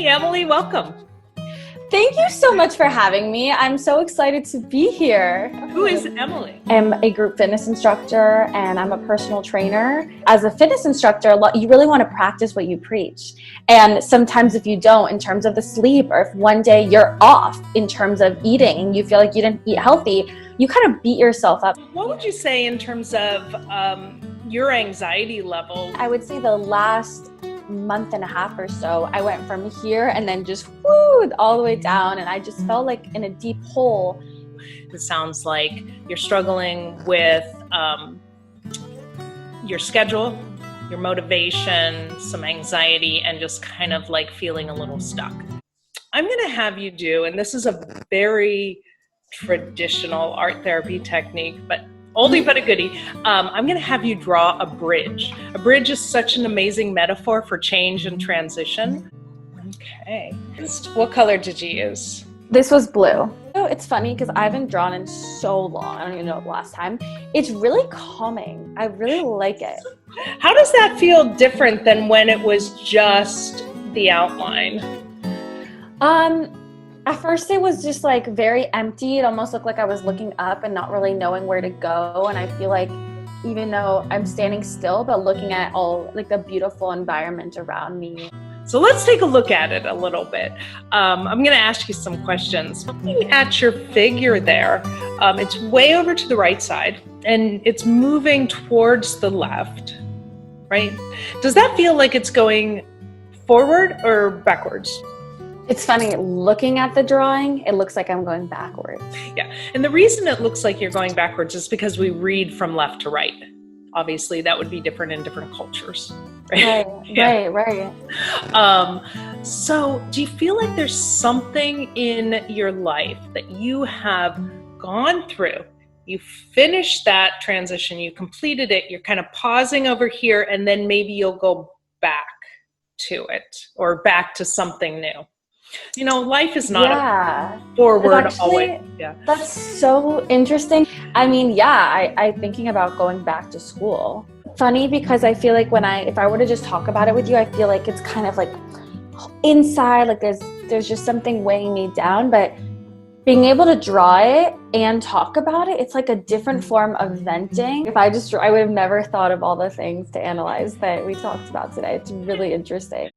Hey, Emily, welcome. Thank you so much for having me. I'm so excited to be here. Who is Emily? I'm a group fitness instructor and I'm a personal trainer. As a fitness instructor, you really want to practice what you preach. And sometimes if you don't, in terms of the sleep, or if one day you're off in terms of eating and you feel like you didn't eat healthy, you kind of beat yourself up. What would you say in terms of your anxiety level? I would say the last month and a half or so, I went from here and then just whoo, all the way down, and I just felt like in a deep hole. It sounds like you're struggling with your schedule, your motivation, some anxiety, and just kind of like feeling a little stuck. I'm going to have you do, and this is a very traditional art therapy technique, but oldie but a goodie. I'm going to have you draw a bridge. A bridge is such an amazing metaphor for change and transition. Okay. What color did you use? This was blue. It's funny because I haven't drawn in so long. I don't even know the last time. It's really calming. I really like it. How does that feel different than when it was just the outline? At first it was just like very empty. It almost looked like I was looking up and not really knowing where to go. And I feel like even though I'm standing still, but looking at all like the beautiful environment around me. So let's take a look at it a little bit. I'm going to ask you some questions. Looking at your figure there, it's way over to the right side and it's moving towards the left, right? Does that feel like it's going forward or backwards? It's funny, looking at the drawing, it looks like I'm going backwards. Yeah, and the reason it looks like you're going backwards is because we read from left to right. Obviously, that would be different in different cultures. Right, Yeah. right. So do you feel like there's something in your life that you have gone through? You finished that transition, you completed it, you're kind of pausing over here, and then maybe you'll go back to it or back to something new. You know, life is not a forward always. Yeah. That's so interesting. I mean, yeah, I thinking about going back to school. Funny because I feel like if I were to just talk about it with you, I feel like it's kind of like inside, like there's just something weighing me down, but being able to draw it and talk about it, it's like a different form of venting. If I would have never thought of all the things to analyze that we talked about today. It's really interesting.